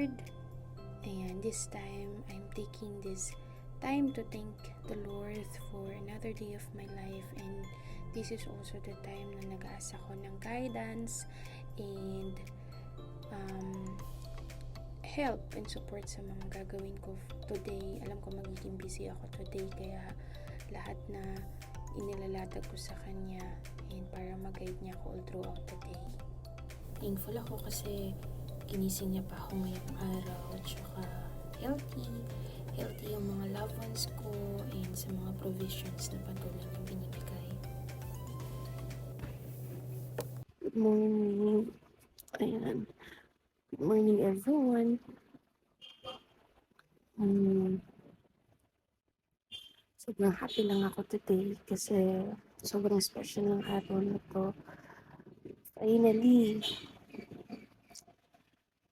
Lord. And this time, I'm taking this time to thank the Lord for another day of my life, and this is also the time na nag-aasa ko ng guidance and help and support sa mga gagawin ko today. Alam ko magiging busy ako today, kaya lahat na inilalatag ko sa Kanya and para mag-guide niya ako all throughout the day. Thankful ako kasi ginising niya pa ako ngayong araw, at saka healthy yung mga loved ones ko and sa mga provisions na patuloy niyang binibigay. Good morning. Ayan. Good morning everyone. Sobrang happy lang ako today kasi sobrang special ng araw na to. Finally,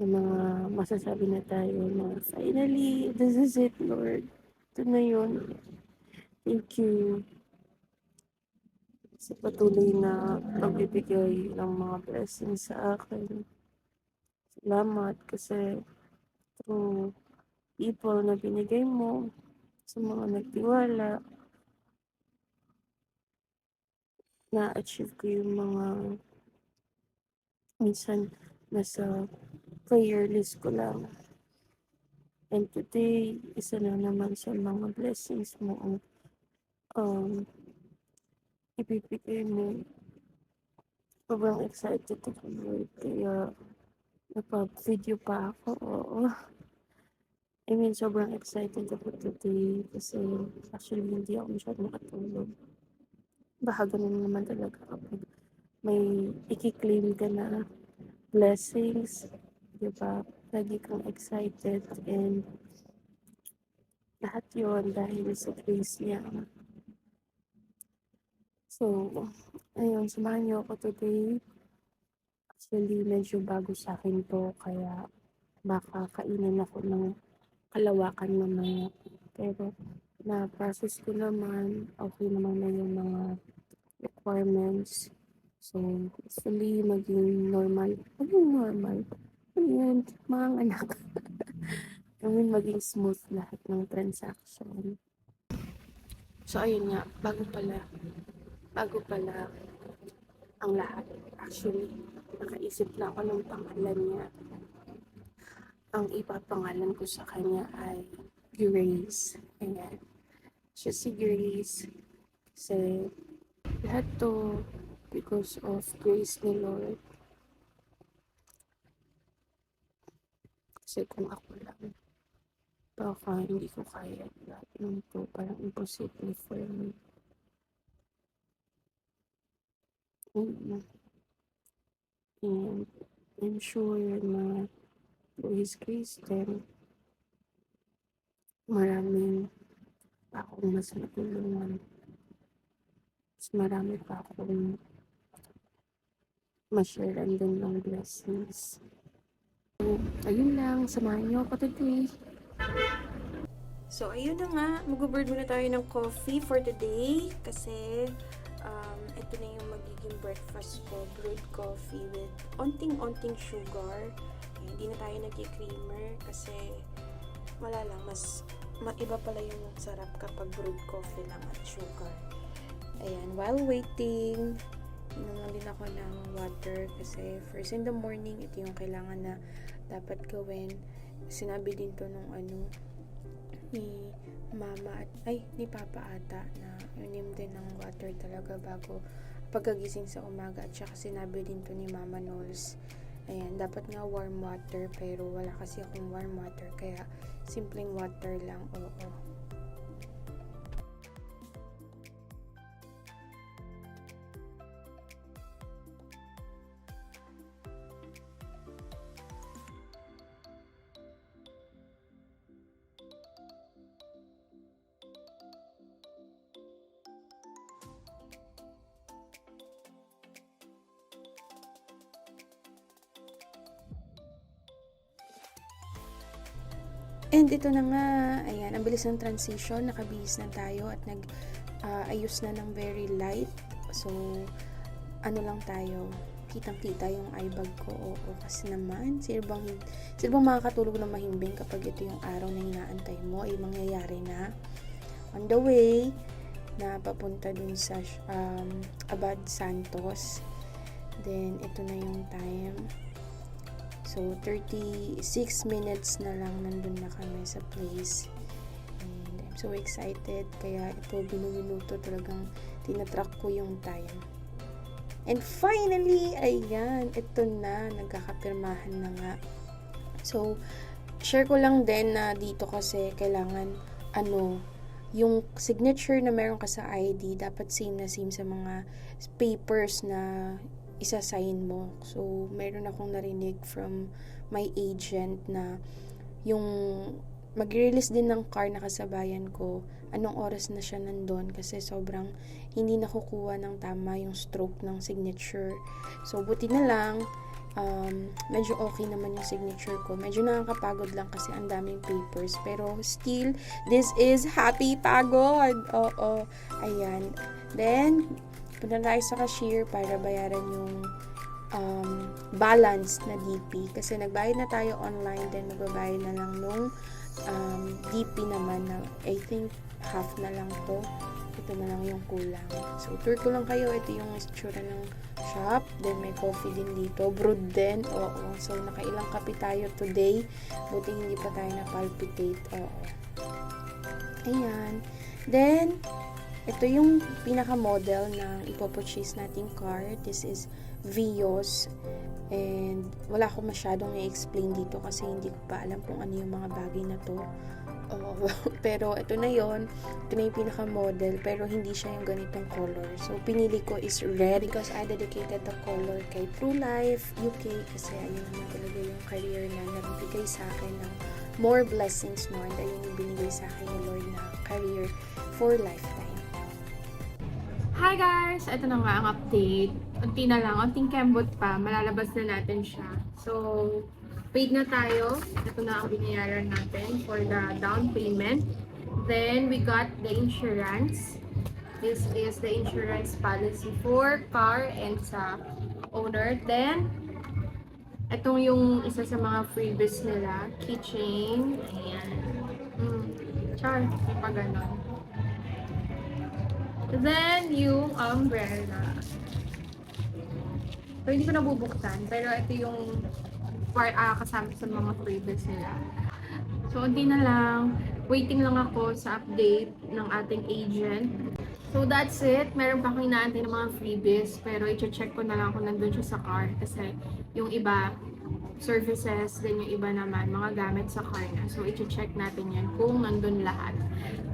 may mga masasabi na tayo na finally, this is it, Lord. Ito na yun. Thank you sa patuloy na pagbibigay ng mga blessings sa akin. Salamat kasi through people na binigay mo, sa mga nagtiwala, na-achieve ko yung mga minsan nasa prayer list ko lang. And today, isa na naman sa mga blessings mo ang ibibigay mo. Sobrang excited ako, Lord. Kaya napag-video pa ako. Oo. I mean, sobrang excited ako today kasi actually hindi ako masyadong makatulog. Baka ganun naman talaga kapag may i-claim ka na blessings, diba? Lagi kang excited and lahat yun dahil sa grace niya. So, ayun, samahan niyo ako today. Actually, medyo bago sa akin to, kaya baka kainin ako ng kalawakan mamaya. Pero, na-process ko naman, okay naman na yung mga requirements. So, hopefully, maging normal. Ayan, mga anak. Maging smooth lahat ng transaction. So, ayun nga, bago pala ang lahat. Actually, nakaisip na ako ng pangalan niya. Ang ipapangalan ko sa kanya ay Grace. Ayan. Siya si Grace. Kasi lahat to because of grace ni Lord. Kasi kung ako lang, baka hindi ko kaya lahat ng to. Parang impossible for me. And I'm sure na through His grace then maraming pa akong mas matulungan. Mas marami pa akong ma-sharean din ng blessings. So, ayun lang. Samahan niyo ako today. So, ayun na nga. Mag-brew muna tayo ng coffee for today. Kasi, ito na yung magiging breakfast ko. Brewed coffee with onting sugar. Hindi na tayo nag-creamer kasi wala lang. Mas iba pala yung sarap kapag brewed coffee lang at sugar. Ayan. While waiting, inuman din ako ng water kasi first in the morning, ito yung kailangan na dapat gawin. Sinabi din to nung ni mama ni papa ata na inom din ng water talaga bago pagkagising sa umaga, at saka sinabi din to ni Mama Knowles. Ayan, dapat nga warm water pero wala kasi akong warm water kaya simpleng water lang. Oo. And ito na nga, ayan, ang bilis ng transition, nakabihis na tayo at ayos na ng very light. So, ano lang tayo, kitang-kita yung eye bag ko. Oo, kasi naman, sino bang makakatulog na mahimbing kapag ito yung araw na inaantay mo, ay mangyayari na. On the way, na papunta dun sa Abad Santos. Then, ito na yung time. So, 36 minutes na lang nandun na kami sa place. And I'm so excited. Kaya ito, binuminuto talagang tinatrack ko yung time. And finally, ayan, ito na, nagkakapirmahan na nga. So, share ko lang din na dito kasi kailangan, yung signature na meron ka sa ID, dapat same na same sa mga papers na isa-sign mo. So, meron akong narinig from my agent na yung mag-release din ng car na kasabayan ko, anong oras na siya nandun kasi sobrang hindi nakukuha ng tama yung stroke ng signature. So, buti na lang, medyo okay naman yung signature ko. Medyo nakakapagod lang kasi ang daming papers. Pero still, this is happy pagod. Oo. Ayan. Then, punta tayo sa cashier para bayaran yung balance na DP. Kasi nagbayad na tayo online. Then, magbabayad na lang nung DP naman na I think half na lang to. Ito na lang yung kulang. So, tour ko lang kayo. Ito yung itsura ng shop. Then, may coffee din dito. Brewed din. Oo. So, nakailang kape tayo today. Buti hindi pa tayo na-palpitate. Oo. Ayan. Then, ito yung pinaka-model ng ipopurchase nating car. This is Vios. And, wala akong masyadong i-explain dito kasi hindi ko pa alam kung ano yung mga bagay na to. Pero ito na yon, ito na yung pinaka-model, pero hindi siya yung ganitong color. So, pinili ko is red because I dedicated the color kay True Life UK kasi ayun naman talaga yung career na nagbigay sa akin ng more blessings, no? And ayun yung binigay sa akin ng Lord na career for lifetime. Hi guys! Ito na nga ang update. Unti na lang, unting kembot pa, malalabas na natin siya. So, paid na tayo. Ito na ang binayaran natin for the down payment. Then, we got the insurance. This is the insurance policy for car and sa owner. Then, itong yung isa sa mga freebies nila. Keychain. Ayan. Char. May pa ganon. Then, yung umbrella. So, hindi ko nabubuksan. Pero ito yung kasama sa mga freebies nila. So, hindi na lang. Waiting lang ako sa update ng ating agent. So, that's it. Meron pa akong inaantay ng mga freebies. Pero, i-check ko na lang kung nandun siya sa car. Kasi, yung iba, services, then yung iba naman, mga gamit sa car na. So, i-check natin yan kung nandun lahat.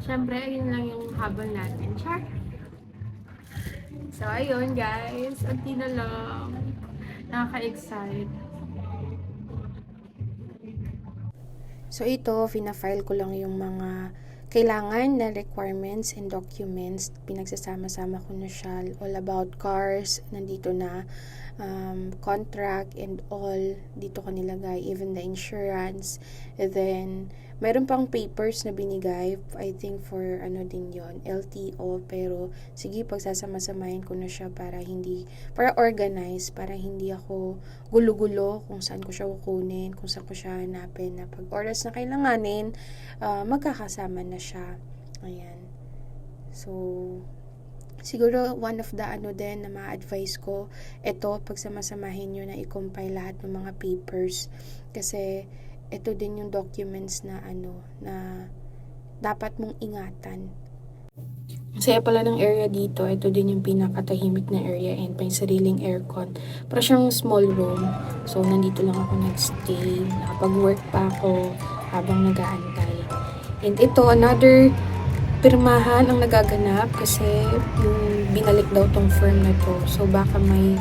Siyempre, yun lang yung habol natin. Char! So, ayun guys. Unti na lang. Nakaka-excite. So, ito, fina-file ko lang yung mga kailangan na requirements and documents. Pinagsasama-sama ko na siya. All about cars, nandito na. Contract and all, dito ko nilagay. Even the insurance. And then, meron pang papers na binigay. I think for din yon, LTO. Pero, sige, pagsasama-samahin ko na siya para organize, para hindi ako gulo-gulo kung saan ko siya kukunin, kung saan ko siya hanapin, na pag oras na kailanganin, magkakasama na siya. Ayan. So, siguro one of the din na ma-advise ko, ito, pagsamasamahin nyo na i-compile lahat ng mga papers. Kasi, ito din yung documents na na dapat mong ingatan. Masaya pala ng area dito. Ito din yung pinakatahimik na area and may sariling aircon. Para siyang small room. So, nandito lang ako nag-stay. Nakapag-work pa ako habang nag-aantay. And ito, another pirmahan ang nagaganap kasi yung binalik daw tong firm na to. So, baka may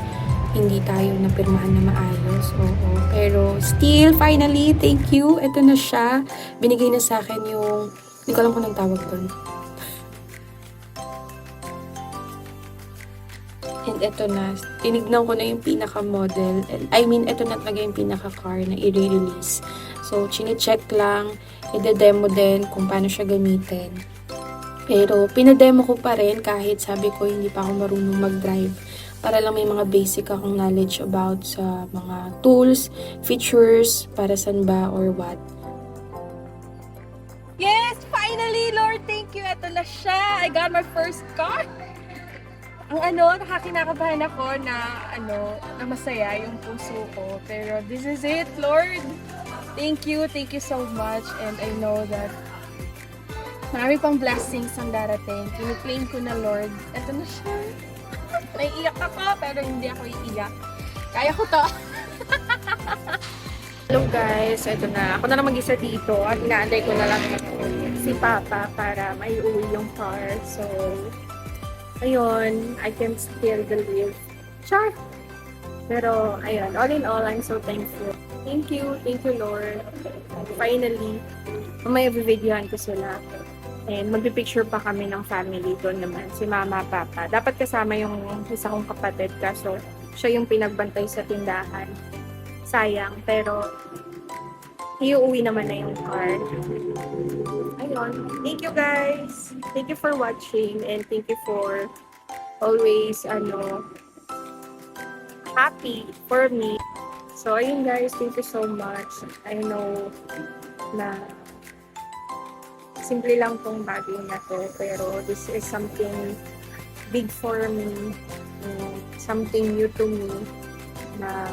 hindi tayo napirmahan na maayos. Oo. Pero still, finally, thank you. Ito na siya. Binigay na sa akin yung, hindi ko alam kung anong tawag doon. And ito na, tinignan ko na yung pinaka-model. I mean, ito na talaga yung pinaka-car na i-release. So, chine-check lang, i-demo din kung paano siya gamitin. Pero, pinademo ko pa rin kahit sabi ko hindi pa ako marunong mag-drive. para lang may mga basic akong knowledge about sa mga tools, features, para saan ba or what. Yes! Finally, Lord! Thank you! Ito na siya! I got my first car! Ang nakakinakabahan ako na masaya yung puso ko. Pero this is it, Lord! Thank you so much. And I know that marami pang blessings ang darating. Kiniklaim ko na, Lord. Ito na siya. Naiiyak ako, pero hindi ako iiyak. Kaya ko to. Hello guys, ito na. Ako na lang mag-isa dito at inaanday ko na lang si Papa para maiuwi yung car. So, ayun, I can still believe. Char! Pero, ayun, all in all, I'm so thankful. Thank you Lord. Finally, may videohan ko sila. And magpipicture pa kami ng family doon naman, si Mama, Papa. Dapat kasama yung isa kong kapatid, kaso siya yung pinagbantay sa tindahan. Sayang, pero iuwi naman na yung car. Ayun. Thank you guys. Thank you for watching and thank you for always happy for me. So ayun guys, thank you so much. I know na simple lang tong bagay na to, pero this is something big for me, something new to me na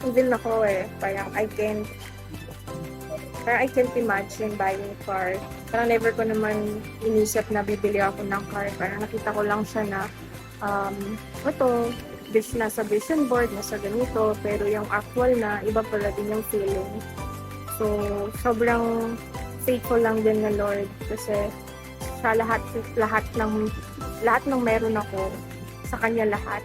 even ako parang I can't imagine buying a car. Parang never ko naman inisip na bibili ako ng car. Parang nakita ko lang siya na nasa vision board, nasa ganito, pero yung actual na, iba pala din yung feeling. So, sobrang faithful lang din na Lord kasi sa lahat ng meron ako, sa Kanya lahat.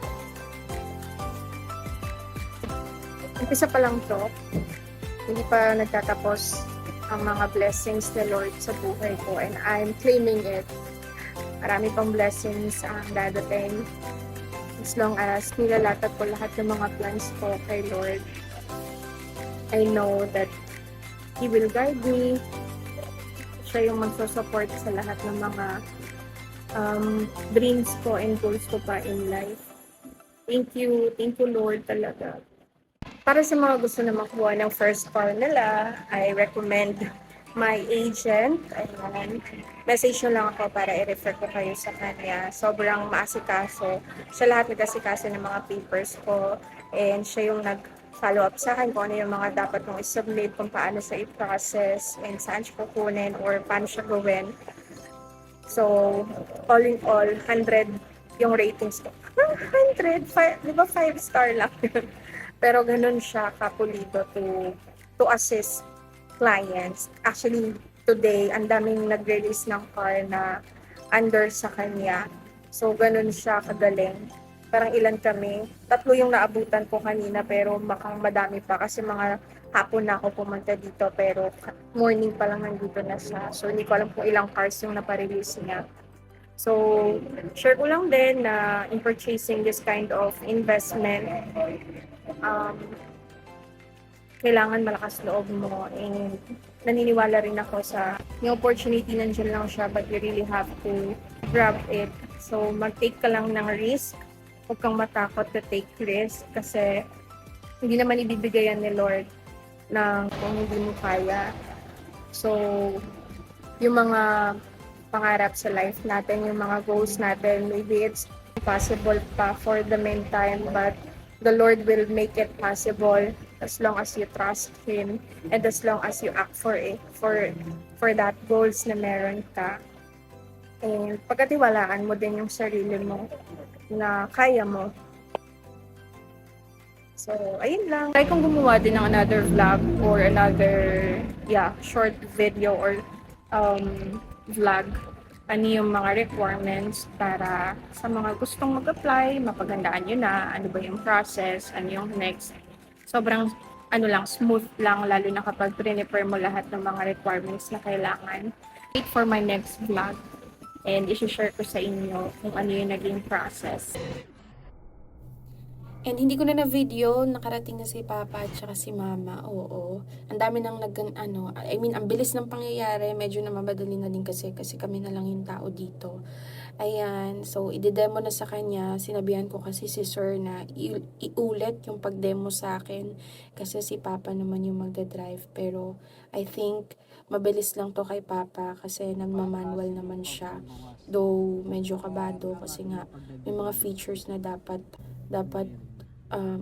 Umpisa pa lang to, hindi pa nagtatapos ang mga blessings ni Lord sa buhay ko and I'm claiming it. Marami pang blessings ang dadating as long as nilalatag ko lahat ng mga plans ko kay Lord. I know that He will guide me. Siya yung magsusupport sa lahat ng mga dreams ko and goals ko pa in life. Thank you Lord talaga. Para sa mga gusto na makuha ng first car nila, I recommend my agent. Ayan. Message nyo lang ako para i-refer ko kayo sa kanya. Sobrang maasikaso. Siya lahat nag-asikaso ng mga papers ko. And siya yung nag-follow up sa akin kung ano yung mga dapat mong i-submit, kung paano siya i-process, and saan siya kukunin, or paano siya gawin. So, all in all, 100 yung ratings ko. 100? Di ba 5 star lang? Pero ganun siya kapulido to assist clients. Actually, today, ang daming nag-release ng car na under sa kanya. So, ganun siya kagaling. Parang ilan kami. 3 yung naabutan ko kanina, pero makang madami pa. Kasi mga hapon na ako pumunta dito, pero morning pa lang nandito na siya. So, hindi ko alam kung ilang cars yung naparelease niya. So, share ko lang din na in purchasing this kind of investment, kailangan malakas loob mo, and naniniwala rin ako sa yung opportunity nandiyan lang siya, but you really have to grab it. So, mag-take ka lang ng risk. Huwag kang matakot to take risk kasi hindi naman ibibigay yan ni Lord ng kung hindi mo kaya. So, yung mga pangarap sa life natin, yung mga goals natin, maybe it's impossible pa for the meantime, but the Lord will make it possible as long as you trust Him and as long as you act for it, for that goals na meron ka. And pagkatiwalaan mo din yung sarili mo na kaya mo. So, ayun lang. Try kong gumawa din ng another vlog or another, short video or vlog. Ano yung mga requirements para sa mga gustong mag-apply, mapagandaan nyo na, ano ba yung process, ano yung next. Sobrang smooth lang, lalo na kapag prepare mo lahat ng mga requirements na kailangan. Wait for my next vlog and i-share ko sa inyo kung ano yung naging process. And hindi ko na na-video, nakarating na si Papa at saka si Mama. Oo. Ang dami nang ang bilis ng pangyayari. Medyo na mabadali na din kasi kami na lang yung tao dito. Ayan. So, ide-demo na sa kanya. Sinabihan ko kasi si Sir na iulit yung pag-demo sa akin. Kasi si Papa naman yung magdadrive. Pero, I think, mabilis lang to kay Papa kasi nagmamanual naman siya. Though, medyo kabado kasi nga, may mga features na dapat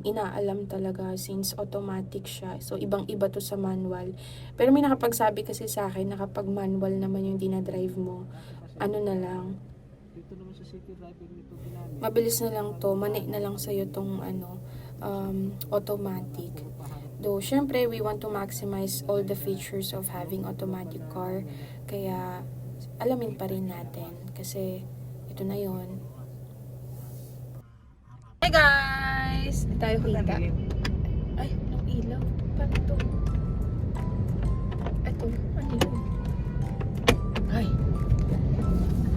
inaalam talaga since automatic siya. So, ibang-iba to sa manual. Pero may nakapagsabi kasi sa akin na kapag manual naman yung dinadrive mo, ano na lang, mabilis na lang to, mani na lang sa'yo tong automatic. Though, syempre, we want to maximize all the features of having automatic car. Kaya, alamin pa rin natin. Kasi, ito na yon. Hey guys! Di tayo kita. Ay, walang ilaw. Paano to? Ito, ano yun? Ay.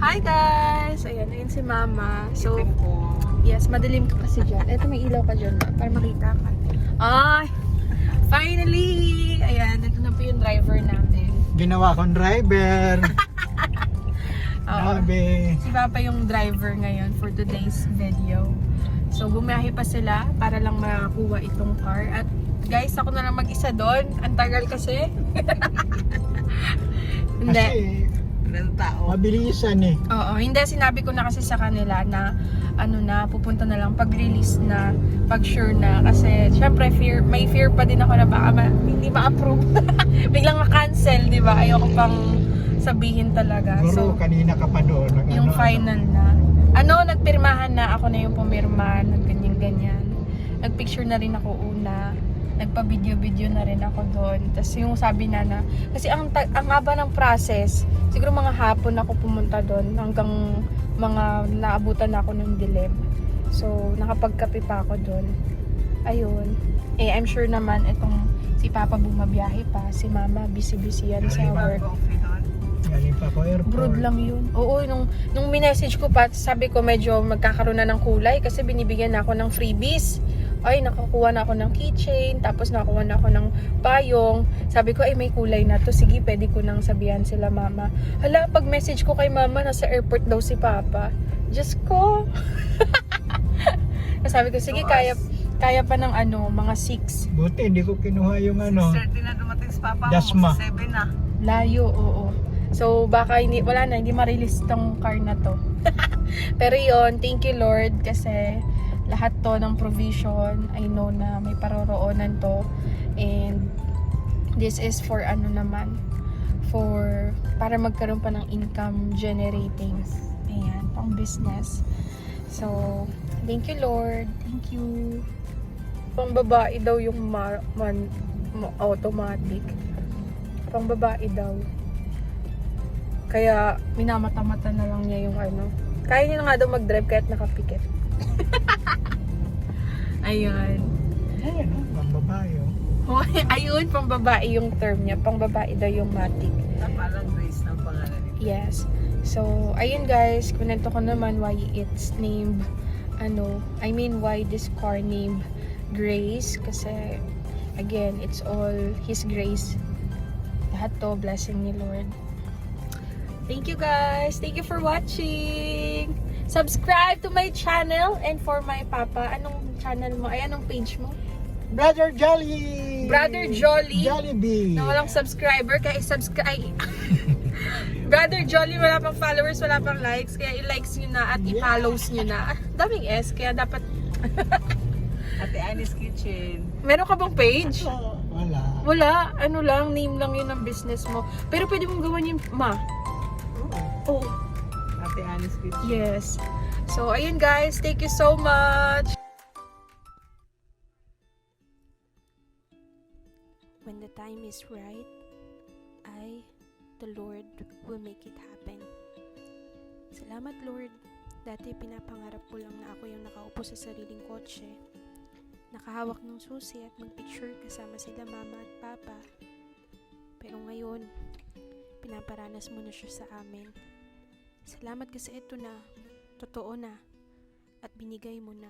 Hi guys! Ayan, ayun si Mama. So, yes, madilim ka kasi dyan. Ito, may ilaw ka dyan, Ma, para makita ka. Ay! Finally! Ayan, ito na po yung driver natin. Ginawa kong driver. Grabe. Si Papa yung driver ngayon for today's video. So, bumiyahe pa sila para lang makakuha itong car. At guys, ako na lang mag-isa doon. Ang tagal kasi. Hindi. Kasi, mabilisan eh. Oo, hindi. Sinabi ko na kasi sa kanila na pupunta na lang pag-release na, pag-sure na. Kasi, syempre, may fear pa din ako na baka hindi ma-approve. Biglang ma-cancel, di ba? Ayoko pang sabihin talaga. Guru, kanina ka pa doon. Yung final na. Nagpirmahan na, ako na yung pumirma, nagganyan-ganyan. Nagpicture na rin ako una. Nagpa-video-video na rin ako doon. Tapos yung sabi na, kasi ang haba ng process, siguro mga hapon ako pumunta doon hanggang mga naabutan ako ng dilim. So, nakapagkape pa ako doon. Ayun. I'm sure naman itong si Papa bumabiyahe pa, si Mama busy-busy yan sa work. Galing pa ako airport. Brood lang yun. Oo, nung minessage ko pa, sabi ko medyo magkakaroon na ng kulay kasi binibigyan na ako ng freebies. Ay, nakakuha na ako ng keychain, tapos nakakuha na ako ng payong. Sabi ko, may kulay na to. Sige, pwede ko nang sabihan sila Mama. Hala, pag message ko kay Mama, nasa airport daw si Papa. Diyos ko. Sabi ko, sige, kaya pa ng mga 6. Buti, hindi ko kinuha yung 6:30 na dumating si Papa. Dasma. 7 na. Layo, oo. So, baka hindi ma-release tong car na to. Pero yon, thank you Lord kasi lahat to ng provision, I know na may paroroonan to. And this is for para magkaroon pa ng income generating. Ayan, pang business. So, thank you Lord. Thank you. Pang babae daw yung automatic. Pang babae daw. Kaya, minamata-mata na lang niya yung Kaya niya na nga daw mag-drive kahit nakapikit. Ayun. Ayan, pambabae. Ayun, pambabae yung term niya. Pambabae daw yung matic. Parang Grace ng pangalan nito. Yes. So, ayun guys, kunento ko naman why it's named, why this car named Grace. Kasi, again, it's all His grace. Lahat to, blessing ni Lord. Thank you guys. Thank you for watching. Subscribe to my channel and for my Papa. Anong channel mo? Anong page mo? Brother Jolly! Brother Jolly. Jollibee! Na walang subscriber. Kaya i-subscribe. Brother Jolly, wala pang followers, wala pang likes. Kaya i-likes nyo na at i-follows nyo na. Daming S. Kaya dapat... Ate Annie's Kitchen. Meron ka bang page? Wala. Wala. Name lang yun ng business mo. Pero pwede mong gawan yung Oh. Ate Annie's Kitchen. Yes. So, ayun guys. Thank you so much. When the time is right, the Lord, will make it happen. Salamat Lord. Dati pinapangarap ko lang na ako yung nakaupo sa sariling kotse, nakahawak ng susi at mag-picture kasama sila Mama at Papa. Pero ngayon, pinaparanas mo na siya sa amin. Salamat kasi ito na, totoo na, at binigay mo na.